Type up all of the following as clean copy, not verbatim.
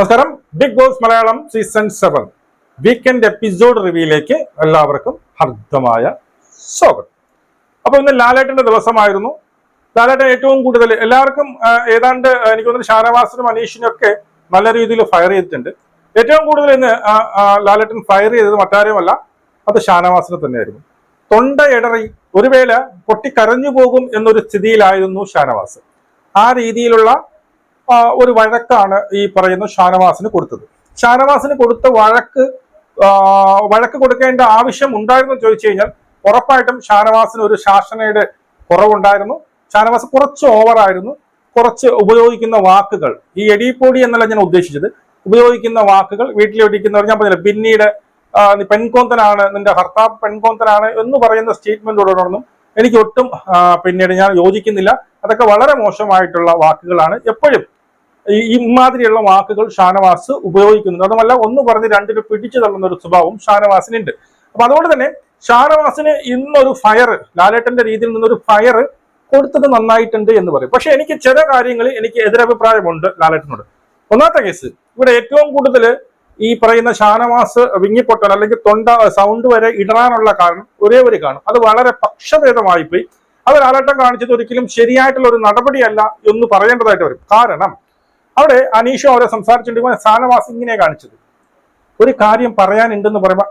നമസ്കാരം. Bigg Boss Malayalam season 7 weekend episode റിവ്യൂയിലേക്ക് എല്ലാവർക്കും ഹർദ്ദമായ സ്വാഗതം. അപ്പൊ ഇന്ന് ലാലേട്ടന്റെ ദിവസമായിരുന്നു. ലാലേട്ടൻ ഏറ്റവും കൂടുതൽ എല്ലാവർക്കും ഏതാണ്ട് എനിക്ക് തോന്നുന്നു ഷാനവാസിനും അനീഷിനും ഒക്കെ നല്ല രീതിയിൽ ഫയർ ചെയ്തിട്ടുണ്ട്. ഏറ്റവും കൂടുതൽ ഇന്ന് ലാലേട്ടൻ ഫയർ ചെയ്തത് മറ്റാരുമല്ല, അത് ഷാനവാസിനെ തന്നെയായിരുന്നു. തൊണ്ട ഇടറി ഒരു വേള പൊട്ടിക്കരഞ്ഞു പോകും എന്നൊരു സ്ഥിതിയിലായിരുന്നു ഷാനവാസ്. ആ രീതിയിലുള്ള ഒരു വഴക്കാണ് ഈ പറയുന്ന ഷാനവാസിന് കൊടുത്തത്. ഷാനവാസിന് കൊടുത്ത വഴക്ക് കൊടുക്കേണ്ട ആവശ്യം ഉണ്ടായിരുന്നു ചോദിച്ചു കഴിഞ്ഞാൽ ഉറപ്പായിട്ടും ഷാനവാസിന് ഒരു ശാസനയുടെ കുറവുണ്ടായിരുന്നു. ഷാനവാസ് കുറച്ച് ഓവറായിരുന്നു. കുറച്ച് ഉപയോഗിക്കുന്ന വാക്കുകൾ, ഈ എടിപ്പൊടി എന്നല്ല ഞാൻ ഉദ്ദേശിച്ചത്, ഉപയോഗിക്കുന്ന വാക്കുകൾ വീട്ടിലിരിക്കുന്നവർ ഞാൻ പറഞ്ഞില്ല, പിന്നീട് പെൺകോന്തനാണ്, നിന്റെ ഭർത്താവ് പെൺകോന്തനാണ് എന്ന് പറയുന്ന സ്റ്റേറ്റ്മെന്റോടൊന്നും എനിക്ക് ഒട്ടും പിന്നീട് ഞാൻ യോജിക്കുന്നില്ല. അതൊക്കെ വളരെ മോശമായിട്ടുള്ള വാക്കുകളാണ്. എപ്പോഴും ഇമാതിരിയുള്ള വാക്കുകൾ ഷാനവാസ് ഉപയോഗിക്കുന്നുണ്ട്. അതുമല്ല, ഒന്ന് പറഞ്ഞ് രണ്ടിന് പിടിച്ചു തള്ളുന്ന ഒരു സ്വഭാവം ഷാനവാസിനുണ്ട്. അപ്പൊ അതുകൊണ്ട് തന്നെ ഷാനവാസിന് ഇന്നൊരു ഫയർ, ലാലേട്ടന്റെ രീതിയിൽ നിന്നൊരു ഫയർ കൊടുത്തത് നന്നായിട്ടുണ്ട് എന്ന് പറയും. പക്ഷെ എനിക്ക് ചില കാര്യങ്ങളിൽ എനിക്ക് എതിരഭിപ്രായമുണ്ട് ലാലേട്ടനോട്. ഒന്നാമത്തെ കേസ്, ഇവിടെ ഏറ്റവും കൂടുതൽ ഈ പറയുന്ന ഷാനവാസ് വിങ്ങിപ്പൊട്ടാൻ അല്ലെങ്കിൽ തൊണ്ട സൗണ്ട് വരെ ഇടാനുള്ള കാരണം ഒരേ ഒരു കാരണം, അത് വളരെ പക്ഷഭേദമായി പോയി. അത് ലാലേട്ടൻ കാണിച്ചത് ഒരിക്കലും ശരിയായിട്ടുള്ള ഒരു നടപടിയല്ല എന്ന് പറയേണ്ടതായിട്ട് വരും. കാരണം അവിടെ അനീഷും അവരെ സംസാരിച്ചിട്ടുണ്ടെങ്കിൽ ഷാനവാസ് ഇങ്ങനെ കാണിച്ചത്, ഒരു കാര്യം പറയാനുണ്ടെന്ന് പറയുമ്പോൾ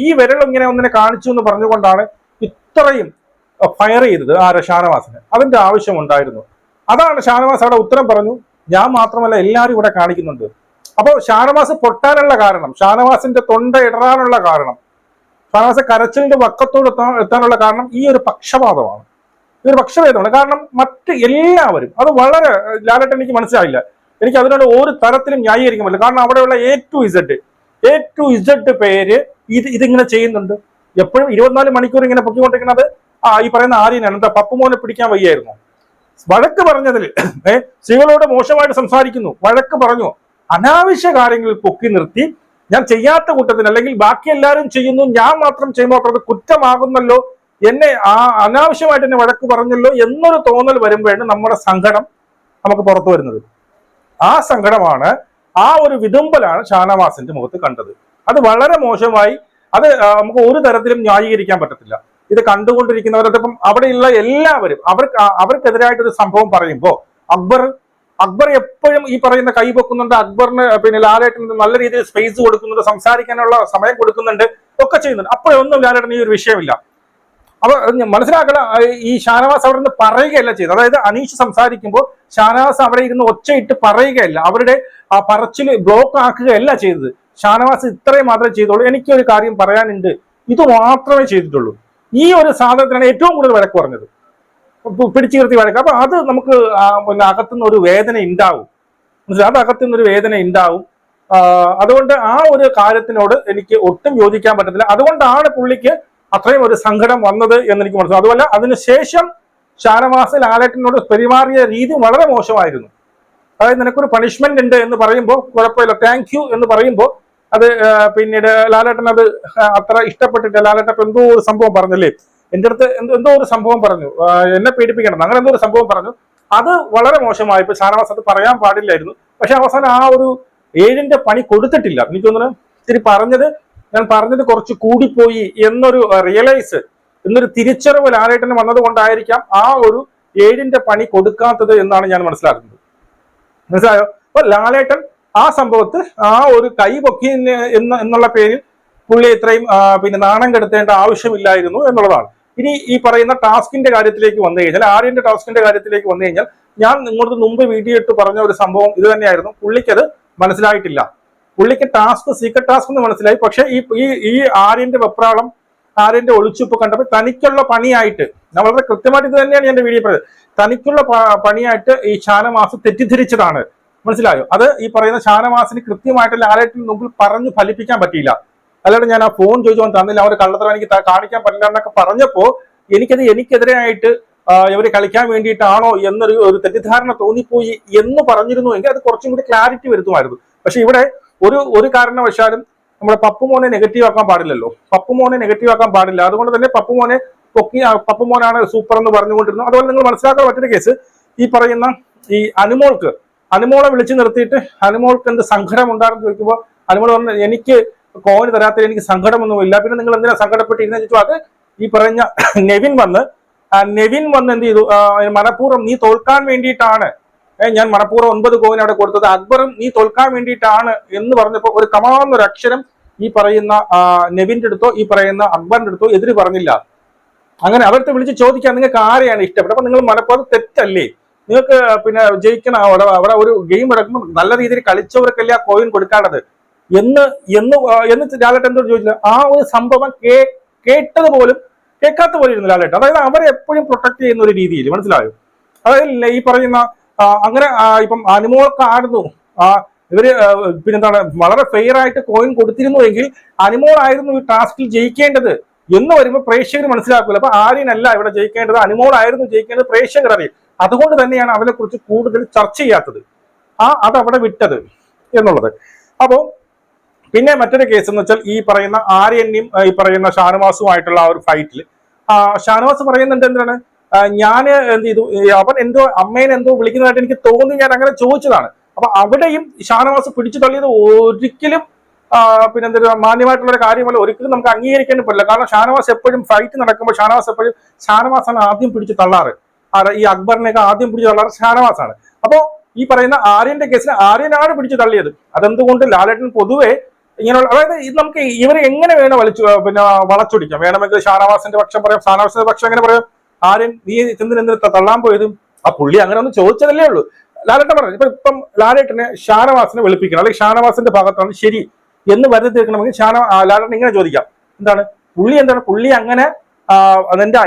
ഈ വിരൽ ഇങ്ങനെ ഒന്നിനെ കാണിച്ചു എന്ന് പറഞ്ഞുകൊണ്ടാണ് ഇത്രയും ഫയർ ചെയ്തത് ഷാനവാസിന്. അതിന്റെ ആവശ്യമുണ്ടായിരുന്നു. അതാണ് ഷാനവാസ് അവിടെ ഉത്തരം പറഞ്ഞു. ഞാൻ മാത്രമല്ല, എല്ലാവരും ഇവിടെ കാണിക്കുന്നുണ്ട്. അപ്പോൾ ഷാനവാസ് പൊട്ടാനുള്ള കാരണം, ഷാനവാസിന്റെ തൊണ്ട ഇടറാനുള്ള കാരണം, ഷാനവാസ് കരച്ചിലിന്റെ വക്കത്തോട് എത്താനുള്ള കാരണം ഈ ഒരു പക്ഷപാതമാണ്, ഈ ഒരു പക്ഷഭേദമാണ്. കാരണം മറ്റ് എല്ലാവരും, അത് വളരെ ലാലേട്ടൻ എനിക്ക് മനസ്സിലായില്ല, എനിക്ക് അതിനോട് ഒരു തരത്തിലും ന്യായീകരിക്കാൻ പറ്റില്ല. കാരണം അവിടെയുള്ള എ ടു ഇസഡ് പേര് ഇതിങ്ങനെ ചെയ്യുന്നുണ്ട്. എപ്പോഴും 24 മണിക്കൂർ ഇങ്ങനെ പൊക്കിക്കൊണ്ടിരിക്കുന്നത് ഈ പറയുന്ന ആര്യനാണ്. എന്താ പപ്പുമോനെ പിടിക്കാൻ വയ്യായിരുന്നു? വഴക്ക് പറഞ്ഞതിൽ സ്ത്രീകളോട് മോശമായിട്ട് സംസാരിക്കുന്നു, വഴക്ക് പറഞ്ഞു, അനാവശ്യ കാര്യങ്ങളിൽ പൊക്കി നിർത്തി, ഞാൻ ചെയ്യാത്ത കൂട്ടത്തിന് അല്ലെങ്കിൽ ബാക്കി എല്ലാവരും ചെയ്യുന്നു ഞാൻ മാത്രം ചെയ്യുമ്പോൾ അത് കുറ്റമാകുന്നല്ലോ, എന്നെ അനാവശ്യമായിട്ട് എന്നെ വഴക്ക് പറഞ്ഞല്ലോ എന്നൊരു തോന്നൽ വരുമ്പോഴാണ് നമ്മുടെ സങ്കടം നമുക്ക് പുറത്തു വരുന്നത്. ആ സങ്കടമാണ്, ആ ഒരു വിതുമ്പലാണ് ഷാനവാസിന്റെ മുഖത്ത് കണ്ടത്. അത് വളരെ മോശമായി. അത് നമുക്ക് ഒരു തരത്തിലും ന്യായീകരിക്കാൻ പറ്റത്തില്ല. ഇത് കണ്ടുകൊണ്ടിരിക്കുന്നവരൊപ്പം അവിടെയുള്ള എല്ലാവരും അവർക്കെതിരായിട്ടൊരു സംഭവം പറയുമ്പോൾ അക്ബർ എപ്പോഴും ഈ പറയുന്ന കൈ പൊക്കുന്നുണ്ട്, അക്ബറിന് പിന്നെ ലാലേട്ടന് നല്ല രീതിയിൽ സ്പേസ് കൊടുക്കുന്നുണ്ട്, സംസാരിക്കാനുള്ള സമയം കൊടുക്കുന്നുണ്ട്, ഒക്കെ ചെയ്യുന്നുണ്ട്. അപ്പോഴൊന്നും ലാലേട്ടന് ഈ ഒരു വിഷയമില്ല. അപ്പൊ മനസ്സിലാക്കണം, ഈ ഷാനവാസ് അവിടെ നിന്ന് പറയുകയല്ല ചെയ്തത്. അതായത് അനീഷ് സംസാരിക്കുമ്പോൾ ഷാനവാസ് അവിടെ ഇരുന്ന് ഒച്ചയിട്ട് പറയുകയല്ല, അവരുടെ ആ പറച്ചില് ബ്ലോക്ക് ആക്കുകയല്ല ചെയ്തത്. ഷാനവാസ് ഇത്രയും മാത്രമേ ചെയ്തുള്ളൂ. എനിക്കൊരു കാര്യം പറയാനുണ്ട്, ഇത് മാത്രമേ ചെയ്തിട്ടുള്ളൂ. ഈ ഒരു സാധനത്തിനാണ് ഏറ്റവും കൂടുതൽ വഴക്ക് പറഞ്ഞത്, പിടിച്ചു നിർത്തി വഴക്ക്. അപ്പൊ അത് നമുക്ക് പിന്നെ അകത്തുനിന്ന് ഒരു വേദന ഉണ്ടാവും, അത് അകത്തുനിന്നൊരു വേദന ഉണ്ടാവും. അതുകൊണ്ട് ആ ഒരു കാര്യത്തിനോട് എനിക്ക് ഒട്ടും യോജിക്കാൻ പറ്റത്തില്ല. അതുകൊണ്ടാണ് പുള്ളിക്ക് അത്രയും ഒരു സങ്കടം വന്നത് എന്ന് എനിക്ക് മനസ്സിലാവും. അതുമല്ല, അതിനുശേഷം ഷാനവാസ് ലാലേട്ടനോട് പെരുമാറിയ രീതി വളരെ മോശമായിരുന്നു. അതായത് നിനക്കൊരു പണിഷ്മെന്റ് ഉണ്ട് എന്ന് പറയുമ്പോൾ കുഴപ്പമില്ല, താങ്ക് യു എന്ന് പറയുമ്പോൾ അത് പിന്നീട് ലാലേട്ടൻ അത് അത്ര ഇഷ്ടപ്പെട്ടിട്ട്, ലാലേട്ടൻ എന്തോ ഒരു സംഭവം പറഞ്ഞല്ലേ, എൻ്റെ അടുത്ത് എന്തോ ഒരു സംഭവം പറഞ്ഞു, എന്നെ പീഡിപ്പിക്കണം, അങ്ങനെ എന്തോ ഒരു സംഭവം പറഞ്ഞു. അത് വളരെ മോശമായപ്പോൾ ഷാനവാസ് അത് പറയാൻ പാടില്ലായിരുന്നു. പക്ഷെ അവസാനം ആ ഒരു 7ന്റെ പണി കൊടുത്തിട്ടില്ല. എനിക്ക് തോന്നുന്നു ഇത്തിരി ഞാൻ പറഞ്ഞത് കുറച്ച് കൂടിപ്പോയി എന്നൊരു റിയലൈസ്, എന്നൊരു തിരിച്ചറിവ് ലാലേട്ടന് വന്നത് കൊണ്ടായിരിക്കാം ആ ഒരു 7ന്റെ പണി കൊടുക്കാത്തത് എന്നാണ് ഞാൻ മനസ്സിലാക്കുന്നത്. മനസ്സിലായോ? അപ്പൊ ലാലേട്ടൻ ആ സംഭവത്ത് ആ ഒരു കൈ പൊക്കി എന്നുള്ള പേരിൽ പുള്ളി ഇത്രയും പിന്നെ നാണം കെടുത്തേണ്ട ആവശ്യമില്ലായിരുന്നു എന്നുള്ളതാണ്. ഇനി ഈ പറയുന്ന ടാസ്കിന്റെ കാര്യത്തിലേക്ക് വന്നു കഴിഞ്ഞാൽ, ആര്യന്റെ ടാസ്കിന്റെ കാര്യത്തിലേക്ക് വന്നു കഴിഞ്ഞാൽ, ഞാൻ നിങ്ങൾക്ക് മുമ്പ് വീഡിയോ ഇട്ട് പറഞ്ഞ ഒരു സംഭവം ഇത് തന്നെയായിരുന്നു. പുള്ളിക്കത് മനസ്സിലായിട്ടില്ല. പുള്ളിക്ക് ടാസ്ക് സീക്രട്ട് ടാസ്ക് എന്ന് മനസ്സിലായി. പക്ഷെ ഈ ആര്യന്റെ വെപ്രാളം, ആര്യന്റെ ഒളിച്ചുപ്പ് കണ്ടപ്പോൾ തനിക്കുള്ള പണിയായിട്ട്, ഞാൻ വളരെ കൃത്യമായിട്ട് ഇത് തന്നെയാണ് എന്റെ വീഡിയോ പറയുന്നത്, തനിക്കുള്ള പണിയായിട്ട് ഈ ഷാനവാസ് തെറ്റിദ്ധരിച്ചതാണ്. മനസ്സിലായോ? അത് ഈ പറയുന്ന ഷാനവാസിന് കൃത്യമായിട്ട് ലാലേട്ടന് മുമ്പിൽ പറഞ്ഞു ഫലിപ്പിക്കാൻ പറ്റിയില്ല. അല്ലാണ്ട് ഞാൻ ആ ഫോൺ ചോദിച്ചു തന്നില്ല, അവർ കള്ളത്തരം എനിക്ക് കാണിക്കാൻ പറ്റില്ല എന്നൊക്കെ പറഞ്ഞപ്പോ എനിക്കെതിരെയായിട്ട് ഇവര് കളിക്കാൻ വേണ്ടിയിട്ടാണോ എന്നൊരു തെറ്റിദ്ധാരണ തോന്നിപ്പോയി എന്ന് പറഞ്ഞിരുന്നു എങ്കിൽ അത് കുറച്ചും കൂടി ക്ലാരിറ്റി വരുത്തുമായിരുന്നു. പക്ഷെ ഇവിടെ ഒരു കാരണവശാലും നമ്മുടെ പപ്പുമോനെ നെഗറ്റീവ് ആക്കാൻ പാടില്ലല്ലോ, പപ്പുമോനെ നെഗറ്റീവ് ആക്കാൻ പാടില്ല. അതുകൊണ്ട് തന്നെ പപ്പുമോനെ പപ്പുമോനാണ് സൂപ്പർ എന്ന് പറഞ്ഞുകൊണ്ടിരുന്നു. അതുപോലെ നിങ്ങൾ മനസ്സിലാക്കാൻ പറ്റുന്ന കേസ്, ഈ പറയുന്ന ഈ അനുമോൾക്ക് അനുമോളെ വിളിച്ചു നിർത്തിയിട്ട് അനുമോൾക്ക് എന്ത് സങ്കടം ഉണ്ടാകും ചോദിക്കുമ്പോൾ അനുമോൾ പറഞ്ഞു എനിക്ക് കോയിന് തരാത്തതിൽ എനിക്ക് സങ്കടമൊന്നുമില്ല, പിന്നെ നിങ്ങൾ എന്തിനാ സങ്കടപ്പെട്ടിരുന്ന ചോദിച്ചു. അത് ഈ പറഞ്ഞ നെവിൻ വന്ന് എന്ത് ചെയ്തു, മനഃപൂർവ്വം നീ തോൽക്കാൻ വേണ്ടിയിട്ടാണ് ഞാൻ മനഃപൂർവ്വം 9 കോയിൻ അവിടെ കൊടുത്തത്, അക്ബറും നീ തോൽക്കാൻ വേണ്ടിയിട്ടാണ് എന്ന് പറഞ്ഞപ്പോൾ ഒരു കമാന്നൊരു അക്ഷരം ഈ പറയുന്ന നെവിന്റെ അടുത്തോ ഈ പറയുന്ന അക്ബറിന്റെ അടുത്തോ എതിര് പറഞ്ഞില്ല. അങ്ങനെ അവരുടെ വിളിച്ച് ചോദിക്കാൻ നിങ്ങൾക്ക് ആരെയാണ് ഇഷ്ടപ്പെട്ടത്? അപ്പൊ നിങ്ങൾ മനഃപൂർവ്വം തെറ്റല്ലേ, നിങ്ങൾക്ക് പിന്നെ ജയിക്കണം, അവിടെ ഒരു ഗെയിം നടക്കുമ്പോൾ നല്ല രീതിയിൽ കളിച്ചവർക്കല്ലേ ആ കോയിൻ കൊടുക്കാനുള്ളത് എന്ന് ലാലേട്ടൻ എന്തോട് ചോദിച്ചില്ല. ആ ഒരു സംഭവം കേട്ടത് പോലും കേൾക്കാത്ത പോലെ ഇരുന്നു ലാലേട്ടൻ. അതായത് അവരെ എപ്പോഴും പ്രൊട്ടക്ട് ചെയ്യുന്ന ഒരു രീതിയിൽ, മനസ്സിലായോ? അതായത് ഈ പറയുന്ന അങ്ങനെ ഇപ്പം അനുമോൾക്കായിരുന്നു ഇവര് പിന്നെന്താണ് വളരെ ഫെയർ ആയിട്ട് കോയിൻ കൊടുത്തിരുന്നുവെങ്കിൽ അനുമോൾ ആയിരുന്നു ഈ ടാസ്കിൽ ജയിക്കേണ്ടത് എന്ന് വരുമ്പോൾ പ്രേക്ഷകർ മനസ്സിലാക്കില്ല. അപ്പൊ ആര്യനല്ല ഇവിടെ ജയിക്കേണ്ടത്, അനുമോൾ ആയിരുന്നു ജയിക്കേണ്ടത്, പ്രേക്ഷകർ അറിയും. അതുകൊണ്ട് തന്നെയാണ് അവരെ കുറിച്ച് കൂടുതൽ ചർച്ച ചെയ്യാത്തത്, അതവിടെ വിട്ടത് എന്നുള്ളത്. അപ്പോ പിന്നെ മറ്റൊരു കേസ് എന്ന് വെച്ചാൽ ഈ പറയുന്ന ആര്യനെയും ഈ പറയുന്ന ഷാനവാസുമായിട്ടുള്ള ആ ഒരു ഫൈറ്റിൽ ഷാനവാസ് പറയുന്നുണ്ട് എന്താണ്, ഞാൻ എന്ത് ചെയ്തു, അവൻ എന്തോ അമ്മേനെ എന്തോ വിളിക്കുന്നതായിട്ട് എനിക്ക് തോന്നി, ഞാൻ അങ്ങനെ ചോദിച്ചതാണ്. അപ്പൊ അവിടെയും ഷാനവാസ് പിടിച്ചു തള്ളിയത് ഒരിക്കലും പിന്നെന്താ മാന്യമായിട്ടുള്ള ഒരു കാര്യമല്ല, ഒരിക്കലും നമുക്ക് അംഗീകരിക്കാൻ പറ്റില്ല. കാരണം ഷാനവാസ് എപ്പോഴും ഫൈറ്റ് നടക്കുമ്പോൾ ഷാനവാസാണ് ആദ്യം പിടിച്ച് തള്ളാറ്. ഈ അക്ബറിനെയൊക്കെ ആദ്യം പിടിച്ച് തള്ളാറ് ഷാനവാസാണ്. അപ്പോ ഈ പറയുന്ന ആര്യന്റെ കേസിൽ ആര്യനാണ് പിടിച്ചു തള്ളിയത്. അതെന്തുകൊണ്ട് ലാലേട്ടൻ പൊതുവെ ഇങ്ങനെയുള്ള, അതായത് ഇത് നമുക്ക് ഇവരെ എങ്ങനെ വേണം വളച്ചൊടിക്കാം. വേണമെങ്കിൽ ഷാനവാസിന്റെ പക്ഷം പറയാം, ഷാനവാസിന്റെ പക്ഷം എങ്ങനെ പറയാം, ആര്യൻ നീ എന്തിനെന്തിന് തള്ളാൻ പോയതും ആ പുള്ളി അങ്ങനെ ഒന്ന് ചോദിച്ചതല്ലേ ഉള്ളൂ. ലാലേട്ടൻ പറഞ്ഞു ഇപ്പം ലാലേട്ടനെ ഷാനവാസിനെ വെളുപ്പിക്കണം, അല്ലെങ്കിൽ ഷാനവാസിന്റെ ഭാഗത്താണ് ശരി എന്ന് വരുത്തി തീർക്കണമെങ്കിൽ ലാലേട്ടൻ ഇങ്ങനെ ചോദിക്കാം, പുള്ളി അങ്ങനെ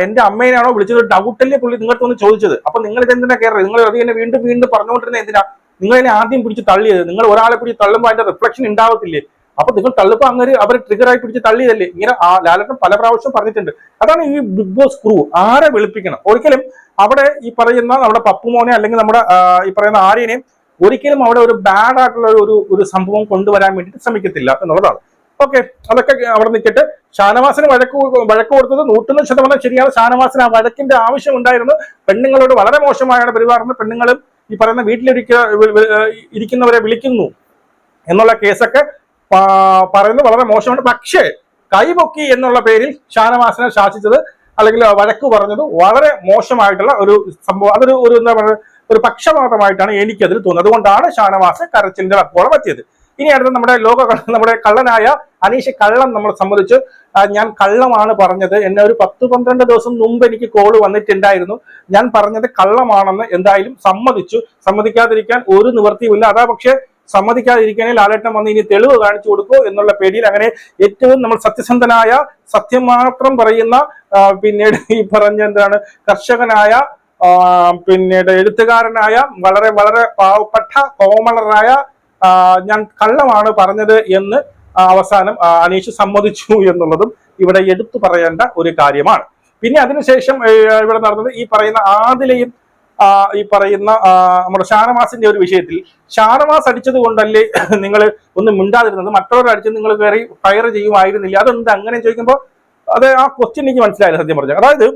എന്റെ അമ്മേനാണോ വിളിച്ചത്, ഡൗട്ടല്ലേ പുള്ളി നിങ്ങൾക്ക് ഒന്ന് ചോദിച്ചത്, അപ്പൊ നിങ്ങൾ ഇതെന്തിനാ കയറി, നിങ്ങൾ അത് തന്നെ വീണ്ടും വീണ്ടും പറഞ്ഞുകൊണ്ടിരുന്നത് എന്തിനാ, നിങ്ങൾ ഇതിനെ ആദ്യം പിടിച്ച് തള്ളിയത്, നിങ്ങൾ ഒരാളെ പിടിച്ച് തള്ളുമ്പോൾ അതിന്റെ റിഫ്ലക്ഷൻ ഉണ്ടാവത്തില്ലേ, അപ്പൊ നിങ്ങൾ തള്ളുമ്പോൾ അങ്ങനെ അവരെ ട്രിഗറായി പിടിച്ച് തള്ളിയതല്ലേ. ഇങ്ങനെ ലാലേട്ടൻ പല പ്രാവശ്യം പറഞ്ഞിട്ടുണ്ട്. അതാണ് ഈ ബിഗ് ബോസ് ക്രൂ, ആരെ വെളുപ്പിക്കണം. ഒരിക്കലും അവിടെ ഈ പറയുന്ന നമ്മുടെ പപ്പുമോനെ അല്ലെങ്കിൽ നമ്മുടെ ഈ പറയുന്ന ആര്യനെയും ഒരിക്കലും അവിടെ ഒരു ബാഡ് ആയിട്ടുള്ള ഒരു സംഭവം കൊണ്ടുവരാൻ വേണ്ടിയിട്ട് ശ്രമിക്കത്തില്ല എന്നുള്ളതാണ്. ഓക്കെ, അതൊക്കെ അവിടെ നിൽക്കട്ടെ. ഷാനവാസിന് വഴക്ക് കൊടുത്തത് 100% ശരിയാണ്. ഷാനവാസിന് ആ വഴക്കിന്റെ ആവശ്യം ഉണ്ടായിരുന്നു. പെണ്ണുങ്ങളോട് വളരെ മോശമായാണ് പെരുമാറുന്നത്, പെണ്ണുങ്ങളും ഈ പറയുന്ന വീട്ടിലിരിക്കുന്നവരെ വിളിക്കുന്നു എന്നുള്ള കേസൊക്കെ പറയുന്നത് വളരെ മോശമാണ്. പക്ഷേ കൈപൊക്കി എന്നുള്ള പേരിൽ ഷാനവാസിനെ ശാസിച്ചത് അല്ലെങ്കിൽ വഴക്ക് പറഞ്ഞത് വളരെ മോശമായിട്ടുള്ള ഒരു സംഭവം. അതൊരു എന്താ പറയുക, ഒരു പക്ഷപാതമായിട്ടാണ് എനിക്കതിൽ തോന്നുന്നത്. അതുകൊണ്ടാണ് ഷാനവാസ് കരച്ചിലിന്റെ വക്കോളം എത്തിയത്. ഇനി അടുത്ത നമ്മുടെ കള്ളനായ അനീഷ് കള്ളം നമ്മളെ സംബന്ധിച്ച്, ഞാൻ കള്ളമാണ് പറഞ്ഞത്, എന്നെ ഒരു 10-12 ദിവസം മുമ്പ് എനിക്ക് കോള് വന്നിട്ടുണ്ടായിരുന്നു, ഞാൻ പറഞ്ഞത് കള്ളമാണെന്ന് എന്തായാലും സമ്മതിക്കാതിരിക്കാൻ ഒരു നിവൃത്തിയുമില്ല. അതാ പക്ഷെ സമ്മതിക്കാതിരിക്കാനേ ലാലേട്ടൻ വന്ന് ഇനി തെളിവ് കാണിച്ചു കൊടുക്കൂ എന്നുള്ള പേടിയിൽ അങ്ങനെ ഏറ്റവും നമ്മൾ സത്യസന്ധനായ സത്യം മാത്രം പറയുന്ന പിന്നീട് ഈ പറഞ്ഞ എന്താണ് കർഷകനായ പിന്നീട് എഴുത്തുകാരനായ വളരെ വളരെ പാവപ്പെട്ട കോമളറായ ഞാൻ കള്ളമാണ് പറഞ്ഞത് എന്ന് അവസാനം അനീഷ് സമ്മതിച്ചു എന്നുള്ളതും ഇവിടെ എടുത്തു പറയേണ്ട ഒരു കാര്യമാണ്. പിന്നെ അതിനുശേഷം ഇവിടെ നടന്നത് ഈ പറയുന്ന ആദിലയും ഈ പറയുന്ന നമ്മുടെ ഷാനവാസിന്റെ ഒരു വിഷയത്തിൽ, ഷാനവാസ് അടിച്ചത് കൊണ്ടല്ലേ നിങ്ങൾ ഒന്നും മിണ്ടാതിരുന്നത്, മറ്റുള്ളവർ അടിച്ചത് നിങ്ങൾ കയറി ഫയർ ചെയ്യുമായിരുന്നില്ല, അതെന്ത് അങ്ങനെ ചോദിക്കുമ്പോൾ അത് ആ ക്വസ്റ്റ്യൻ എനിക്ക് മനസ്സിലായില്ല സത്യം പറഞ്ഞത്. അതായത്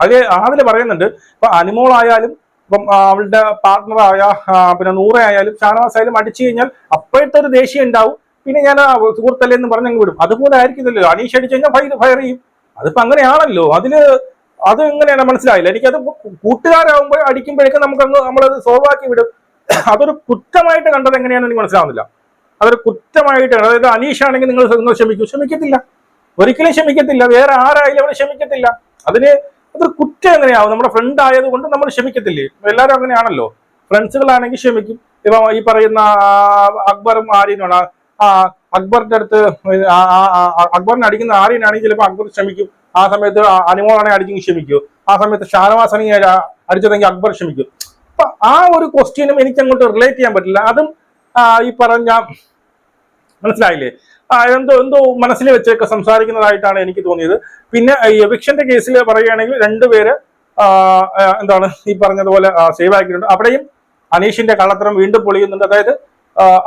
അത് ആദില് പറയുന്നുണ്ട്, ഇപ്പൊ അനുമോളായാലും ഇപ്പം അവളുടെ പാർട്ട്ണറായ പിന്നെ നൂറ ആയാലും ഷാനവാസ് ആയാലും അടിച്ചു കഴിഞ്ഞാൽ അപ്പോഴത്തെ ഒരു ദേഷ്യം ഉണ്ടാവും, പിന്നെ ഞാൻ സുഹൃത്തല്ലേ എന്ന് പറഞ്ഞ് അങ്ങ് വിടും. അതുപോലെ ആയിരിക്കുന്നില്ലല്ലോ അനീഷ് അടിച്ചു കഴിഞ്ഞാൽ ഫയർ ചെയ്യും. അതിപ്പോ അങ്ങനെയാണല്ലോ. അത് എങ്ങനെയാണ് മനസ്സിലായില്ല എനിക്കത്. കൂട്ടുകാരാകുമ്പോൾ അടിക്കുമ്പോഴേക്കും നമ്മളത് സോൾവ് ആക്കി വിടും. അതൊരു കുറ്റമായിട്ട് കണ്ടത് എങ്ങനെയാണെന്ന് എനിക്ക് മനസ്സിലാവുന്നില്ല. അതൊരു കുറ്റമായിട്ട്, അതായത് അനീഷ് ആണെങ്കിൽ നിങ്ങൾ ക്ഷമിക്കത്തില്ല, ഒരിക്കലും ക്ഷമിക്കത്തില്ല. വേറെ ആരായാലും അവരെ ക്ഷമിക്കത്തില്ല. അതൊരു കുറ്റം എങ്ങനെയാവും? നമ്മുടെ ഫ്രണ്ട് ആയതുകൊണ്ട് നമ്മൾ ക്ഷമിക്കത്തില്ലേ? എല്ലാവരും അങ്ങനെയാണല്ലോ. ഫ്രണ്ട്സുകളാണെങ്കിൽ ക്ഷമിക്കും. ഇപ്പൊ ഈ പറയുന്ന അക്ബറും ആര്യനുമാണ്. അക്ബറിന്റെ അടുത്ത് അക്ബറിനെ അടിക്കുന്ന ആര്യനാണെങ്കിൽ ചിലപ്പോൾ അക്ബർ ക്ഷമിക്കും. ആ സമയത്ത് അനുമോളാണെങ്കിൽ അടിച്ചെങ്കിൽ ക്ഷമിക്കൂ. ആ സമയത്ത് ഷാനവാസാണെങ്കിൽ അടിച്ചതെങ്കിൽ അക്ബർ ക്ഷമിക്കും. അപ്പൊ ആ ഒരു ക്വസ്റ്റ്യനും എനിക്ക് അങ്ങോട്ട് റിലേറ്റ് ചെയ്യാൻ പറ്റില്ല. അതും ഈ പറഞ്ഞ മനസ്സിലായില്ലേ, എന്തോ മനസ്സിൽ വെച്ചൊക്കെ സംസാരിക്കുന്നതായിട്ടാണ് എനിക്ക് തോന്നിയത്. പിന്നെ ഈ എവിക്ഷന്റെ കേസിൽ പറയുകയാണെങ്കിൽ 2 പേര് എന്താണ് ഈ പറഞ്ഞതുപോലെ സേവ് ആക്കിയിട്ടുണ്ട്. അവിടെയും അനീഷിന്റെ കള്ളത്തരം വീണ്ടും പൊളിയുന്നുണ്ട്. അതായത്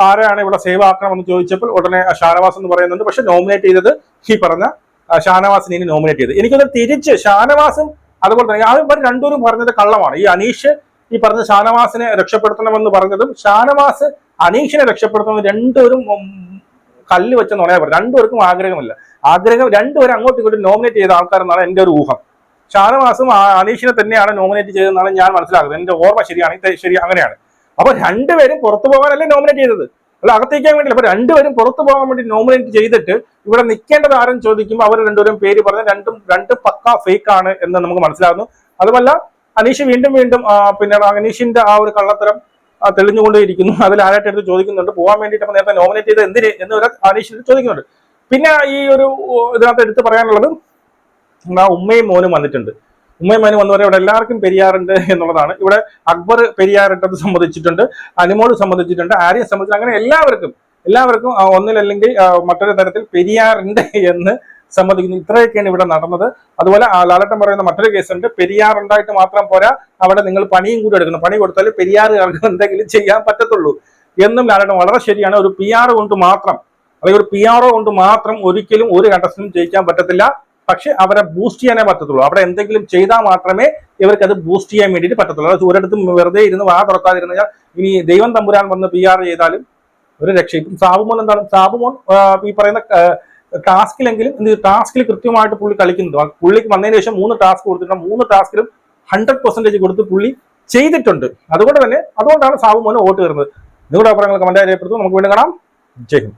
ആരെയാണ് ഇവിടെ സേവ് ആക്കണമെന്ന് ചോദിച്ചപ്പോൾ ഉടനെ ഷാനവാസ് എന്ന് പറയുന്നുണ്ട്. പക്ഷെ നോമിനേറ്റ് ചെയ്തത് ഈ പറഞ്ഞ ഷാനവാസിനെ നോമിനേറ്റ് ചെയ്ത്. എനിക്കത് തിരിച്ച് ഷാനവാസും അതുപോലെ തന്നെ ഇവർ രണ്ടുപേരും പറഞ്ഞത് കള്ളമാണ്. ഈ അനീഷ് ഈ പറഞ്ഞ ഷാനവാസിനെ രക്ഷപ്പെടുത്തണമെന്ന് പറഞ്ഞതും ഷാനവാസ് അനീഷിനെ രക്ഷപ്പെടുത്തണം രണ്ടുപേരും കല്ല് വെച്ചെന്ന് പറയാൻ പറ്റും. രണ്ടുപേർക്കും ആഗ്രഹമില്ല. ആഗ്രഹം രണ്ടുപേരും അങ്ങോട്ടും ഇങ്ങോട്ടും നോമിനേറ്റ് ചെയ്ത ആൾക്കാരെന്നാണ് എൻ്റെ ഒരു ഊഹം. ഷാനവാസും അനീഷിനെ തന്നെയാണ് നോമിനേറ്റ് ചെയ്തതെന്നാണ് ഞാൻ മനസ്സിലാക്കുന്നത്. എന്റെ ഓർമ്മ ശരിയാണ്, ശരി അങ്ങനെയാണ്. അപ്പൊ രണ്ടുപേരും പുറത്തു പോകാനല്ലേ നോമിനേറ്റ് ചെയ്തത്, അല്ല അകത്തേക്കാൻ വേണ്ടിയില്ല. അപ്പൊ രണ്ടുപേരും പുറത്തു പോകാൻ വേണ്ടി നോമിനേറ്റ് ചെയ്തിട്ട് ഇവിടെ നിൽക്കേണ്ടത് ആരും ചോദിക്കുമ്പോൾ അവർ രണ്ടുപേരും പേര് പറഞ്ഞ് രണ്ട് പക്ക ഫേക്ക് ആണ് എന്ന് നമുക്ക് മനസ്സിലാകുന്നു. അതുമല്ല അനീഷ് വീണ്ടും പിന്നെ അനീഷിന്റെ ആ ഒരു കള്ളത്തരം തെളിഞ്ഞുകൊണ്ടേയിരിക്കുന്നു. അതിൽ ആരായിട്ട് എടുത്ത് ചോദിക്കുന്നുണ്ട് പോകാൻ വേണ്ടിയിട്ട്. അപ്പൊ നേരത്തെ നോമിനേറ്റ് ചെയ്ത് എന്തിന് എന്ന് ഒരു അനീഷിന് ചോദിക്കുന്നുണ്ട്. പിന്നെ ഈ ഒരു ഇതിനകത്ത് എടുത്ത് പറയാനുള്ളത് ഉമ്മയും മോനും വന്നിട്ടുണ്ട്. ഉമ്മയും മോനും വന്നവരെ ഇവിടെ എല്ലാവർക്കും പെരിയാറുണ്ട് എന്നുള്ളതാണ്. ഇവിടെ അക്ബർ പെരിയാറിട്ടത് സമ്മതിച്ചിട്ടുണ്ട്, അനുമോൾ സമ്മതിച്ചിട്ടുണ്ട്, ആര്യ സമ്മതിച്ചിട്ടുണ്ട്. അങ്ങനെ എല്ലാവർക്കും ഒന്നിലല്ലെങ്കിൽ മറ്റൊരു തരത്തിൽ പെരിയാറുണ്ട് എന്ന് സമ്മതിക്കുന്നു. ഇത്രയൊക്കെയാണ് ഇവിടെ നടന്നത്. അതുപോലെ ലാലേട്ടൻ പറയുന്ന മറ്റൊരു കേസുണ്ട്, പെരിയാർ ഉണ്ടായിട്ട് മാത്രം പോരാ, അവിടെ നിങ്ങൾ പണിയും കൂടി എടുക്കണം, പണി കൊടുത്താൽ പെരിയാറുകാർക്ക് എന്തെങ്കിലും ചെയ്യാൻ പറ്റത്തുള്ളൂ എന്നും ലാലേട്ടൻ വളരെ ശരിയാണ്. ഒരു PR കൊണ്ട് മാത്രം അല്ലെങ്കിൽ ഒരു PRO കൊണ്ട് മാത്രം ഒരിക്കലും ഒരു കണ്ടസ്റ്റന്റും ജയിക്കാൻ പറ്റത്തില്ല. പക്ഷെ അവരെ ബൂസ്റ്റ് ചെയ്യാനേ പറ്റത്തുള്ളൂ. അവിടെ എന്തെങ്കിലും ചെയ്താൽ മാത്രമേ ഇവർക്ക് അത് ബൂസ്റ്റ് ചെയ്യാൻ വേണ്ടിയിട്ട് പറ്റത്തുള്ളൂ. അത് ഒരിടത്തും വെറുതെ ഇരുന്ന് വാ തുറക്കാതിരുന്നു കഴിഞ്ഞാൽ ഇനി ദൈവം തമ്പുരാൻ വന്ന് PR ചെയ്താലും ഒരു രക്ഷ. ഇപ്പം സാബുമോൻ എന്താണ്, സാബുമോൻ ഈ പറയുന്ന ടാസ്കിലെങ്കിലും ടാസ്കിൽ കൃത്യമായിട്ട് പുള്ളി കളിക്കുന്നുണ്ട്. പുള്ളിക്ക് വന്നതിന് ശേഷം 3 ടാസ്ക് കൊടുത്തിട്ടുണ്ട്. 3 ടാസ്കിലും 100% കൊടുത്ത് പുള്ളി ചെയ്തിട്ടുണ്ട്. അതുകൊണ്ടാണ് സാബുമോന് വോട്ട് കയറുന്നത്. നിങ്ങളുടെ അഭിപ്രായങ്ങൾ കമന്റായി രേഖപ്പെടുത്തും. നമുക്ക് വീണ്ടും കാണാം. ജയ് ഹിന്ദ്.